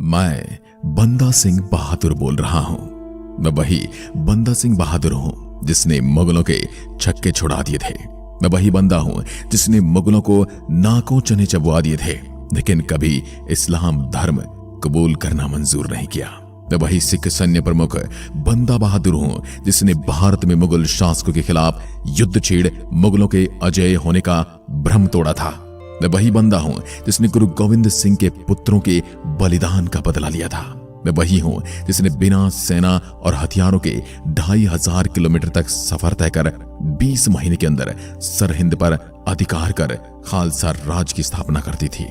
मैं बंदा सिंह बहादुर बोल रहा हूं। मैं वही बंदा सिंह बहादुर हूं जिसने मुगलों के छक्के छुड़ा दिए थे। मैं वही बंदा हूं जिसने मुगलों को नाकों चने चबवा दिए थे, लेकिन कभी इस्लाम धर्म कबूल करना मंजूर नहीं किया। मैं वही सिख सैन्य प्रमुख बंदा बहादुर हूं जिसने भारत में मुगल शासकों के खिलाफ युद्ध छेड़ मुगलों के अजय होने का भ्रम तोड़ा था। मैं वही बंदा हूं जिसने गुरु गोविंद सिंह के पुत्रों के बलिदान का बदला लिया था। मैं वही हूं जिसने बिना सेना और हथियारों के 2500 किलोमीटर तक सफर तय कर 20 महीने के अंदर सरहिंद पर अधिकार कर खालसा राज की स्थापना कर दी थी।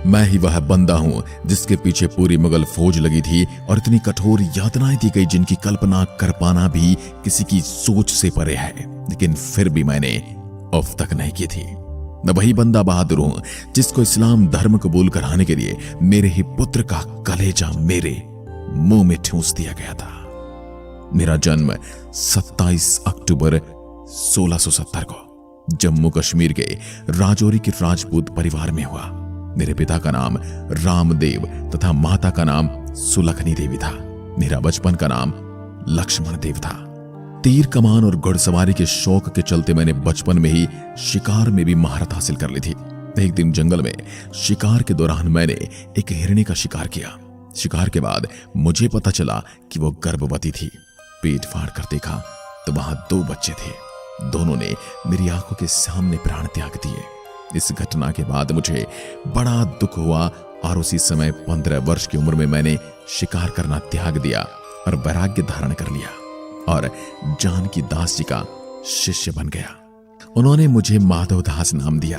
मैं ही वह बंदा हूं जिसके पीछे पूरी मुगल फौज लगी थी और इतनी कठोर यातनाएं दी गई जिनकी कल्पना कर पाना भी किसी की सोच से परे है, लेकिन फिर भी मैंने उफ तक नहीं की थी। मैं वही बंदा बहादुर हूं जिसको इस्लाम धर्म कबूल कराने के लिए मेरे ही पुत्र का कलेजा मेरे मुंह में ठूंस दिया गया था। मेरा जन्म 27 अक्टूबर 1670 को जम्मू कश्मीर के राजौरी के राजपूत परिवार में हुआ। मेरे पिता का नाम रामदेव तथा माता का नाम सुलखनी देवी था। मेरा बचपन का नाम लक्ष्मण देव था। तीर कमान और घुड़सवारी के शौक के चलते मैंने बचपन में ही शिकार में भी महारत हासिल कर ली थी। एक दिन जंगल में शिकार के दौरान मैंने एक हिरनी का शिकार किया। शिकार के बाद मुझे पता चला कि वो गर्भवती थी। पेट फाड़ कर देखा तो वहां 2 बच्चे थे। दोनों ने मेरी आंखों के सामने प्राण त्याग दिए। इस घटना के बाद मुझे बड़ा दुख हुआ और उसी समय 15 वर्ष की उम्र में मैंने शिकार करना त्याग दिया और वैराग्य धारण कर लिया और जानकी दास जी का शिष्य बन गया। उन्होंने मुझे माधव दास नाम दिया।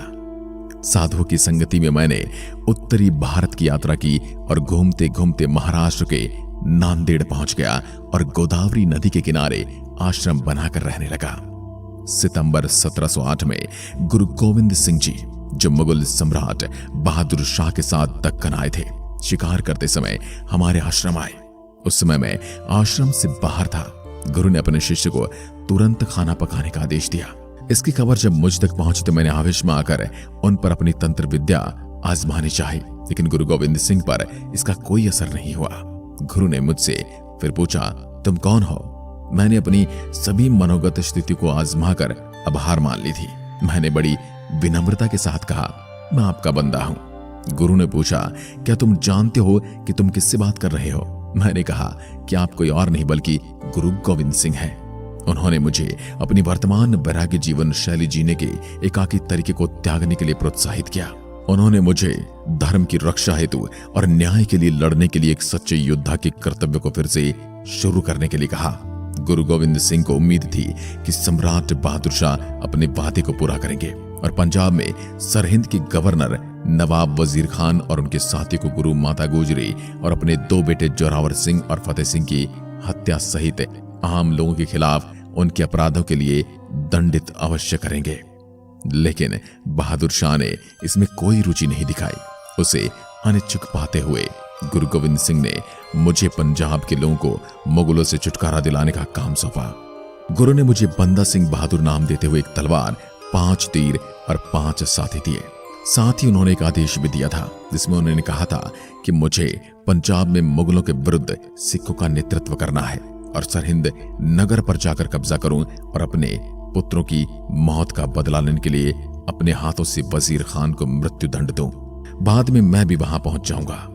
साधुओं की संगति में मैंने उत्तरी भारत की यात्रा की और घूमते घूमते महाराष्ट्र के नांदेड़ पहुंच गया और गोदावरी नदी के किनारे आश्रम बनाकर रहने लगा। सितंबर 1708 में गुरु गोविंद सिंह जी, जो मुगल सम्राट बहादुर शाह के साथ दक्कन आए थे, शिकार करते समय हमारे आश्रम आए। उस समय मैं आश्रम से बाहर था। गुरु ने अपने शिष्य को तुरंत खाना पकाने का आदेश दिया। इसकी खबर जब मुझ तक पहुंची तो मैंने आवेश में आकर उन पर अपनी तंत्र विद्या आजमानी चाही, लेकिन गुरु गोविंद सिंह पर इसका कोई असर नहीं हुआ। गुरु ने मुझसे फिर पूछा, तुम कौन हो? मैंने अपनी सभी मनोगत स्थिति को आजमाकर अब हार मान ली थी। मैंने बड़ी विनम्रता के साथ कहा, मैं आपका बंदा हूं। गुरु ने पूछा, क्या तुम जानते हो कि तुम किससे बात कर रहे हो? मैंने कहा कि आप कोई और नहीं बल्कि गुरु गोविंद सिंह हैं। उन्होंने मुझे अपनी वर्तमान वैराग्य जीवन शैली जीने के एकाकी तरीके को त्यागने के लिए प्रोत्साहित किया। उन्होंने मुझे धर्म की रक्षा हेतु और न्याय के लिए लड़ने के लिए एक सच्चे योद्धा के कर्तव्य को फिर से शुरू करने के लिए कहा। गुरु गोविंद सिंह को उम्मीद थी कि सम्राट बहादुर शाह अपने वादे को पूरा करेंगे और पंजाब में सरहिंद के गवर्नर नवाब वजीर खान और उनके साथी को गुरु माता गुजरी और अपने 2 बेटे जोरावर सिंह और फतेह सिंह की हत्या सहित आम लोगों के खिलाफ उनके अपराधों के लिए दंडित अवश्य करेंगे। लेकिन बहादुर शाह ने इसमें कोई रुचि नहीं दिखाई। उसे अनिच्छुक पाते हुए गुरु गोविंद सिंह ने मुझे पंजाब के लोगों को मुगलों से छुटकारा दिलाने का काम सौंपा। गुरु ने मुझे बंदा सिंह बहादुर नाम देते हुए एक तलवार, 5 तीर और 5 साथी दिए। साथ ही उन्होंने एक आदेश भी दिया था जिसमें उन्होंने कहा था कि मुझे पंजाब में मुगलों के विरुद्ध सिखों का नेतृत्व करना है और सरहिंद नगर पर जाकर कब्जा करूं और अपने पुत्रों की मौत का बदला लेने के लिए अपने हाथों से वजीर खान को मृत्यु दंड दूं। बाद में मैं भी वहां पहुंच जाऊंगा।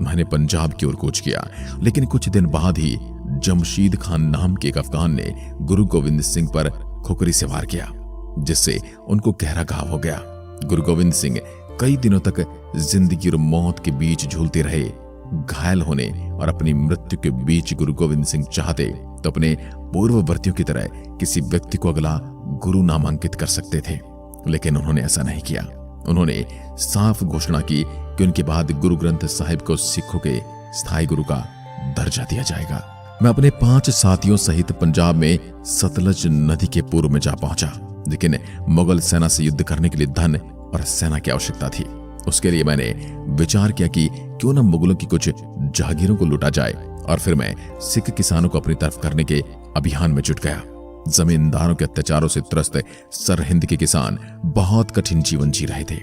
मैंने पंजाब की ओर कूच किया, लेकिन कुछ दिन बाद ही जमशीद खान नाम के एक अफगान ने गुरु गोविंद सिंह पर खुकरी से वार किया, जिससे उनको गहरा घाव हो गया। गुरु गोविंद सिंह कई दिनों तक जिंदगी और मौत के बीच झूलते रहे। घायल होने और अपनी मृत्यु के बीच गुरु गोविंद सिंह चाहते तो अपने पूर्ववर्तियों की तरह किसी व्यक्ति को अगला गुरु नामांकित कर सकते थे, लेकिन उन्होंने ऐसा नहीं किया। उन्होंने साफ घोषणा की कि उनके बाद गुरु ग्रंथ साहिब को सिखों के स्थायी गुरु का दर्जा दिया जाएगा। मैं अपने 5 साथियों सहित पंजाब में सतलज नदी के पूर्व में जा पहुंचा, लेकिन मुगल सेना से युद्ध करने के लिए धन और सेना की आवश्यकता थी। उसके लिए मैंने विचार किया कि क्यों न मुगलों की कुछ जागीरों को लूटा जाए और फिर मैं सिख किसानों को अपनी तरफ करने के अभियान में जुट गया। जमींदारों के अत्याचारों से त्रस्त सरहिंद के किसान बहुत कठिन जीवन जी रहे थे।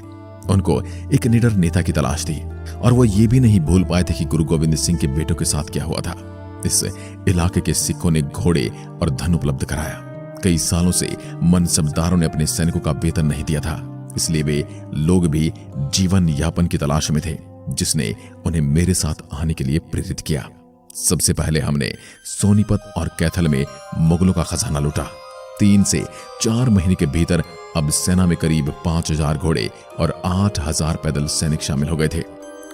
उनको एक निडर नेता की तलाश थी और वो ये भी नहीं भूल पाए थे कि गुरु गोविंद सिंह के बेटों के साथ क्या हुआ था। इस इलाके के सिखों ने घोड़े और धन उपलब्ध कराया। कई सालों से मनसबदारों ने अपने सैनिकों का वेतन नहीं दिया था, इसलिए वे लोग भी जीवन यापन की तलाश में थे, जिसने उन्हें मेरे साथ आने के लिए प्रेरित किया। सबसे पहले हमने सोनीपत और कैथल में मुगलों का खजाना लूटा। 3 से 4 महीने के भीतर अब सेना में करीब 5000 घोड़े और 8000 पैदल सैनिक शामिल हो गए थे।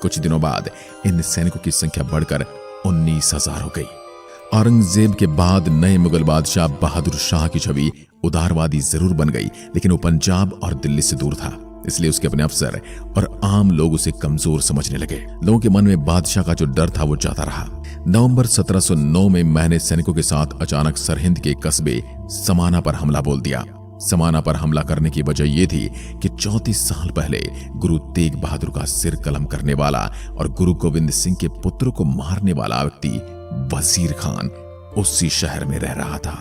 कुछ दिनों बाद इन सैनिकों की संख्या बढ़कर 19,000 हो गई। औरंगजेब के बाद नए मुगल बादशाह बहादुर शाह की छवि उदारवादी जरूर बन गई, लेकिन वो पंजाब और दिल्ली से दूर था, इसलिए उसके अपने अफसर और आम लोग उसे कमजोर समझने लगे। लोगों के मन में बादशाह का जो डर था वो जाता रहा। नवंबर 1709 में मैंने सैनिकों के साथ अचानक सरहिंद के कस्बे समाना पर हमला बोल दिया। समाना पर हमला करने की वजह यह थी कि 34 साल पहले गुरु तेग बहादुर का सिर कलम करने वाला और गुरु गोविंद सिंह के पुत्र को मारने वाला व्यक्ति वजीर खान उसी शहर में रह रहा था।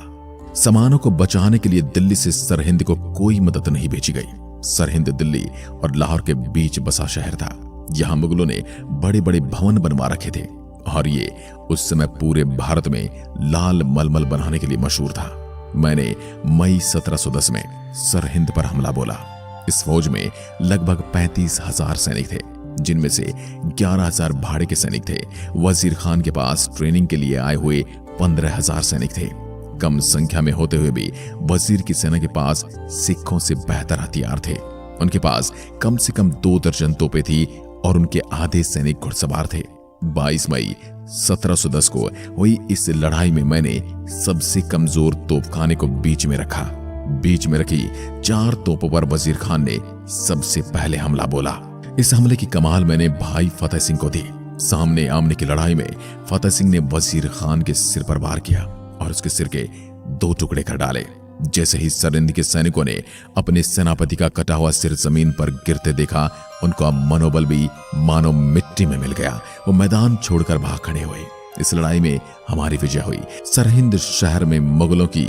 समानों को बचाने के लिए दिल्ली से सरहिंद को कोई मदद नहीं भेजी गई। सरहिंद दिल्ली और लाहौर के बीच बसा शहर था। यहां मुगलों ने बड़े बड़े भवन बनवा रखे थे और ये उस समय पूरे भारत में लाल मलमल बनाने के लिए मशहूर था। मैंने मई 1710 में सरहिंद पर हमला बोला। इस फौज में लगभग 35,000 सैनिक थे, जिनमें से 11,000 भाड़े के सैनिक थे। वजीर खान के पास ट्रेनिंग के लिए आए हुए 15,000 सैनिक थे। कम संख्या में होते हुए भी वजीर की सेना के पास सिखों से बेहतर हथियार थे। उनके पास कम से कम 2 दर्जन तोपें थी और उनके आधे सैनिक घुड़सवार थे। 22 मई 1710 को हुई इस लड़ाई में मैंने सबसे कमजोर तोपखाने को बीच में रखा। बीच में रखी 4 तोपों पर वजीर खान ने सबसे पहले हमला बोला। इस हमले की कमाल मैंने भाई फतेह सिंह को दी। सामने आमने की लड़ाई में फतेह सिंह ने वजीर खान के सिर पर वार किया और उसके सिर के 2 टुकड़े कर डाले। जैसे ही सरहिंद के सैनिकों ने अपने सेनापति का कटा हुआ सिर जमीन पर गिरते देखा, उनका मनोबल भी मानो मिट्टी में मिल गया। वो मैदान छोड़कर भाग खड़े हुए। इस लड़ाई में हमारी विजय हुई। सरहिंद शहर में मुगलों की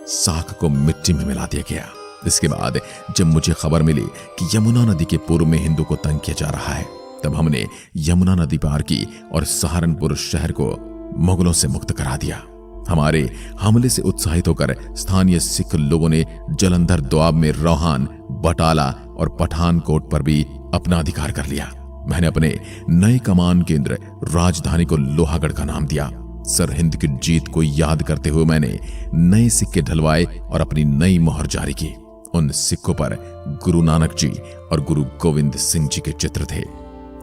साख को मिट्टी में मिला दिया गया। इसके बाद जब मुझे खबर मिली कि यमुना नदी के पूर्व में हिंदू को तंग किया जा रहा है, तब हमने यमुना नदी पार की और सहारनपुर शहर को मुगलों से मुक्त करा दिया। हमारे हमले से उत्साहित होकर स्थानीय सिख लोगों ने जलंधर दोआब में रोहान, बटाला और पठानकोट पर भी अपना अधिकार कर लिया। मैंने अपने नए कमान केंद्र राजधानी को लोहागढ़ का नाम दिया। सरहिंद की जीत को याद करते हुए मैंने नए सिक्के ढलवाए और अपनी नई मोहर जारी की। उन सिक्कों पर गुरु नानक जी और गुरु गोविंद सिंह जी के चित्र थे।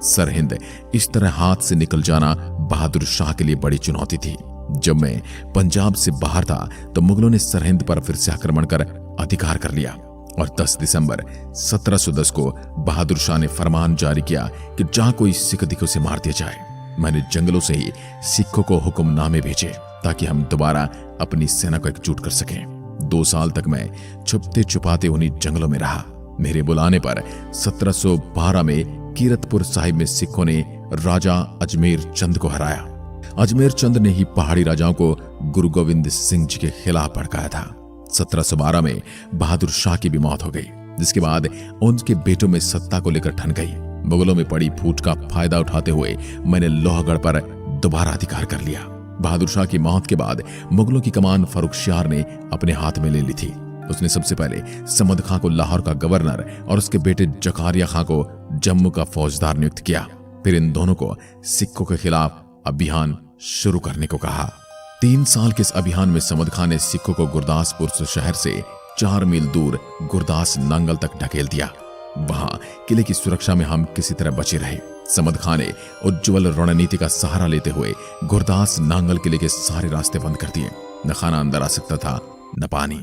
सरहिंद इस तरह हाथ से निकल जाना बहादुर शाह के लिए बड़ी चुनौती थी। जब मैं पंजाब से बाहर था तो मुगलों ने सरहिंद पर फिर से आक्रमण कर अधिकार कर लिया और 10 दिसंबर 1710 को बहादुर शाह ने फरमान जारी किया कि जहां कोई सिख दिखे उसे मार दिया जाए। मैंने जंगलों से ही सिखों को हुक्मनामे भेजे ताकि हम दोबारा अपनी सेना को एकजुट कर सकें। 2 साल तक मैं छुपते छुपाते उन्हीं जंगलों में रहा। मेरे बुलाने पर 1712 में कीरतपुर साहिब में सिखों ने राजा अजमेर चंद को हराया। अजमेर चंद ने ही पहाड़ी राजाओं को गुरु गोविंद सिंह जी के खिलाफ भड़काया था। 1712 में बहादुर शाह की भी मौत हो गई, जिसके बाद उनके बेटों में सत्ता को लेकर ठन गई। मुगलों में पड़ी फूट का फायदा उठाते हुए मैंने लोहगढ़ पर दोबारा अधिकार कर लिया। बहादुर शाह की मौत के बाद मुगलों की कमान फर्रुखशियार ने अपने हाथ में ले ली थी। उसने सबसे पहले समद खां को लाहौर का गवर्नर और उसके बेटे जकारिया खां को जम्मू का फौजदार नियुक्त किया। फिर इन दोनों को सिखों के खिलाफ अभियान शुरू करने को कहा। 3 साल के इस अभियान में समद खां ने सिखों को गुरदासपुर शहर से 4 मील दूर गुरदास नांगल तक ढकेल दिया। वहां किले की सुरक्षा में हम किसी तरह बचे रहे। समद खां ने उज्ज्वल रणनीति का सहारा लेते हुए गुरदास नांगल किले के सारे रास्ते बंद कर दिए। न खाना अंदर आ सकता था न पानी।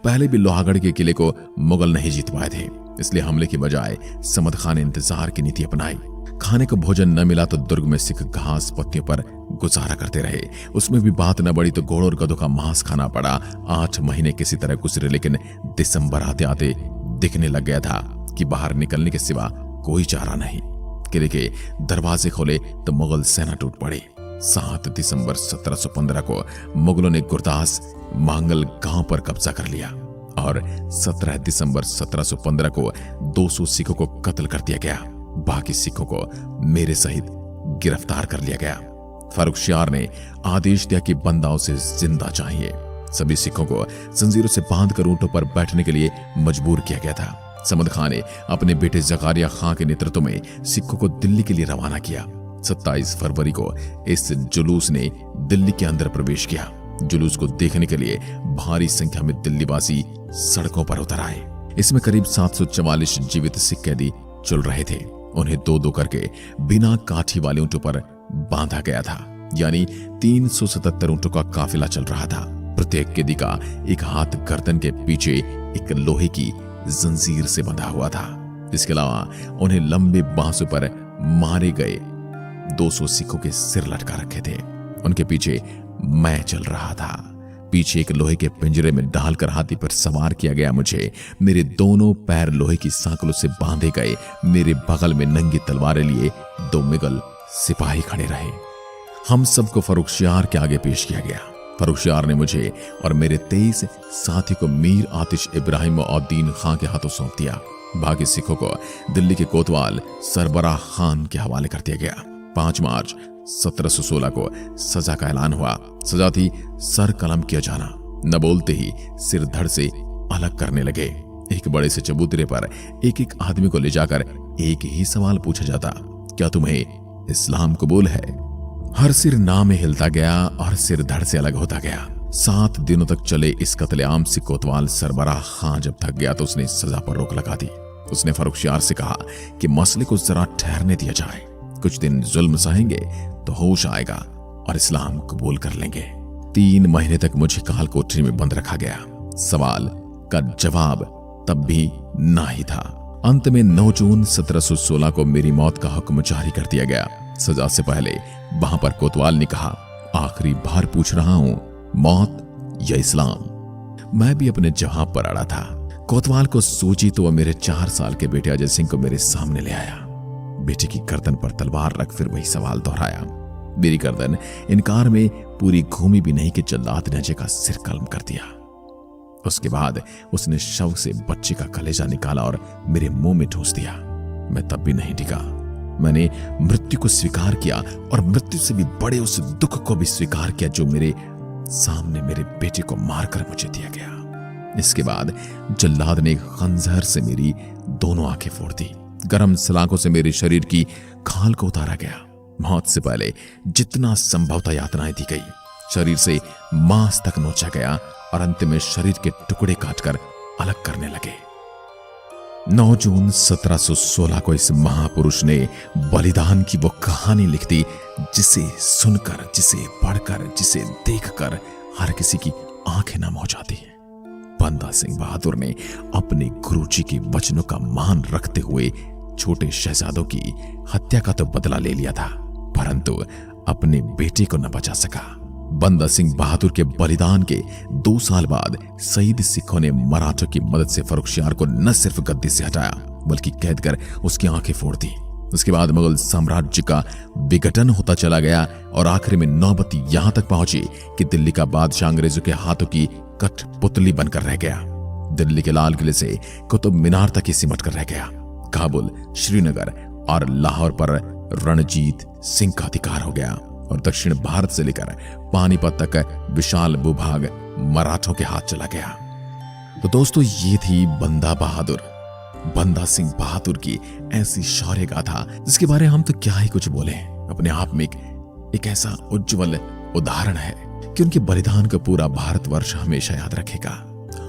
पहले भी लोहागढ़ के किले को मुगल नहीं जीत पाए थे, इसलिए हमले की बजाय समद खां ने इंतजार की नीति अपनाई। खाने को भोजन न मिला तो दुर्ग में सिख घास पत्तियों पर गुजारा करते रहे। उसमें भी बात न बढ़ी तो घोड़ों और गधों का मांस खाना पड़ा। 8 महीने किसी तरह गुजरे, लेकिन दिसंबर आते आते दिखने लग गया था कि बाहर निकलने के सिवा कोई चारा नहीं। किले के दरवाजे खोले तो मुगल सेना टूट पड़ी। 7 दिसंबर 1715 को मुगलों ने गुरदास मांगल गांव पर कब्जा कर लिया और 17 दिसंबर 1715 को 200 सिखों को कत्ल कर दिया गया। बाकी सिखों को मेरे सहित गिरफ्तार कर लिया गया। फर्रुखशियार ने आदेश दिया कि बंदा उसे जिंदा चाहिए। सभी सिखों को जंजीरों से बांधकर ऊंटों पर बैठने के लिए मजबूर किया गया था। समद खान ने अपने बेटे जकारिया खां के नेतृत्व में सिखों को दिल्ली के लिए रवाना किया। 27 फरवरी को इस जुलूस ने दिल्ली के अंदर प्रवेश किया। जुलूस को देखने के लिए भारी संख्या में दिल्लीवासी सड़कों पर उतर आए। इसमें करीब 744 जीवित सिख कैदी चल रहे थे। उन्हें दो दो करके बिना काठी वाले ऊंटों पर बांधा गया था, यानी 377 ऊंटों का काफिला चल रहा था। प्रत्येक कैदी का एक हाथ गर्दन के पीछे एक लोहे की जंजीर से बंधा हुआ था। इसके अलावा उन्हें लंबे बांसों पर मारे गए 200 सिखों के सिर लटका रखे थे। उनके पीछे मैं चल रहा था। पीछे एक लोहे के पिंजरे में डालकर हाथी पर सवार किया गया मुझे। मेरे दोनों पैर लोहे की सांकलों से बांधे गए। मेरे बगल में नंगी तलवारें लिए 2 मुगल सिपाही खड़े रहे। हम सबको फर्रुखशियार के आगे पेश किया गया। फर्रुखशियार ने मुझे और मेरे 23 साथी को मीर आतिश इब्राहिम और दीन खां के हाथों सौंप दिया। बाकी सिखों को दिल्ली के कोतवाल सरबराह खान के हवाले कर दिया गया। 5 मार्च 1716 को सजा का ऐलान हुआ। सजा थी सर कलम किया जाना। न बोलते ही सिर धड़ से अलग करने लगे। एक बड़े से चबूतरे पर एक एक आदमी को ले जाकर एक ही सवाल पूछा जाता, क्या तुम्हें इस्लाम कबूल है? हर सिर ना में हिलता गया और सिर धड़ से अलग होता गया। 7 दिनों तक चले इस कत्लेआम से कोतवाल सरबराह खां जब थक गया तो उसने सजा पर रोक लगा दी। उसने फर्रुखशियार से कहा कि मसले को जरा ठहरने दिया जाए। कुछ दिन जुल्म सहेंगे तो होश आएगा और इस्लाम कबूल कर लेंगे। 3 महीने तक मुझे काल कोठरी में बंद रखा गया। सवाल का जवाब तब भी ना ही था। अंत में 9 जून 1716 को मेरी मौत का हुक्म जारी कर दिया गया। सजा से पहले वहां पर कोतवाल ने कहा, आखिरी बार पूछ रहा हूं, मौत या इस्लाम? मैं भी अपने जवाब पर अड़ा था। कोतवाल को सूझी तो वह मेरे 4 साल के बेटे अजय सिंह को मेरे सामने ले आया। बेटे की गर्दन पर तलवार रख फिर वही सवाल दोहराया। मेरी गर्दन इनकार में पूरी घूमी भी नहीं कि जल्लाद ने अजय का सिर कलम कर दिया। उसके बाद उसने शव से बच्चे का कलेजा निकाला और मेरे मुंह में ठूंस दिया। मैं तब भी नहीं टिका। मैंने मृत्यु को स्वीकार किया और मृत्यु से भी बड़े उस दुख को भी स्वीकार किया जो मेरे सामने मेरे बेटे को मारकर मुझे दिया गया। इसके बाद जल्लाद ने खंजर से मेरी दोनों आंखें फोड़ दी। गरम सलाखों से मेरे शरीर की खाल को उतारा गया। मौत से पहले जितना संभव था यातनाएं दी गई। शरीर से मांस तक नोचा गया और अंत में शरीर के टुकड़े काटकर अलग करने लगे। 9 जून 1716 को इस महापुरुष ने बलिदान की वो कहानी लिख दी जिसे सुनकर, जिसे पढ़कर, जिसे देखकर हर किसी की आंखें नम हो जाती हैं। बंदा सिंह बहादुर ने अपने गुरुजी के वचनों का मान रखते हुए छोटे शहजादों की हत्या का तो बदला ले लिया था, परंतु अपने बेटे को न बचा सका। बंदा सिंह बहादुर के बलिदान के 2 साल बाद शहीद सिखों ने मराठों की मदद से फर्रुखशियार को न सिर्फ गद्दी से हटाया बल्कि कैद कर उसकी आंखें फोड़ दी। उसके बाद मुगल साम्राज्य का विघटन होता चला गया और आखिर में नौबत यहां तक पहुंची कि दिल्ली का बादशाह अंग्रेजों के हाथों की कठपुतली बनकर रह गया। दिल्ली के लाल किले से कुतुब मीनार तक ही सिमट कर रह गया। काबुल, श्रीनगर और लाहौर पर रणजीत सिंह का अधिकार हो गया और दक्षिण भारत से लेकर पानीपत तक विशाल भूभाग मराठों के हाथ चला गया। तो दोस्तों, ये थी बंदा सिंह बहादुर की ऐसी शौर्य गाथा जिसके बारे में हम तो क्या ही कुछ बोले। अपने आप में एक ऐसा उज्जवल उदाहरण है कि उनके बलिदान को पूरा भारतवर्ष हमेशा याद रखेगा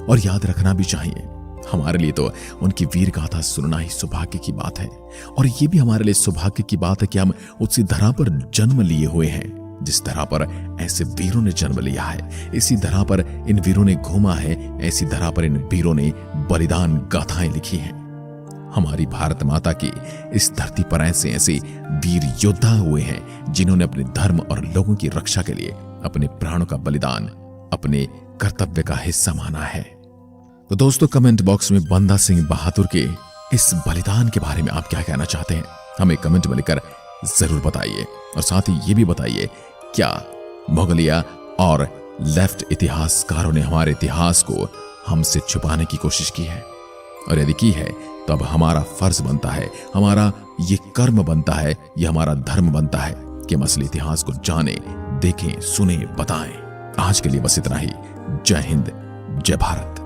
और याद रखना भी चाहिए। हमारे लिए तो उनकी वीर गाथा सुनना ही सौभाग्य की बात है और ये भी हमारे लिए सौभाग्य की बात है कि हम उसी धरा पर जन्म लिए हुए हैं जिस धरा पर ऐसे वीरों ने जन्म लिया है। इसी धरा पर इन वीरों ने घूमा है, ऐसी धरा पर इन वीरों ने बलिदान गाथाएं लिखी हैं। हमारी भारत माता की इस धरती पर ऐसे ऐसे वीर योद्धा हुए हैं जिन्होंने अपने धर्म और लोगों की रक्षा के लिए अपने प्राणों का बलिदान अपने कर्तव्य का हिस्सा माना है। तो दोस्तों, कमेंट बॉक्स में बंदा सिंह बहादुर के इस बलिदान के बारे में आप क्या कहना चाहते हैं हमें कमेंट में लिखकर जरूर बताइए और साथ ही ये भी बताइए क्या मुगलिया और लेफ्ट इतिहासकारों ने हमारे इतिहास को हमसे छुपाने की कोशिश की है, और यदि की है तो अब हमारा फर्ज बनता है, हमारा ये कर्म बनता है, ये हमारा धर्म बनता है कि हम असली इतिहास को जाने, देखें, सुने, बताएं। आज के लिए बस इतना ही। जय हिंद, जय भारत।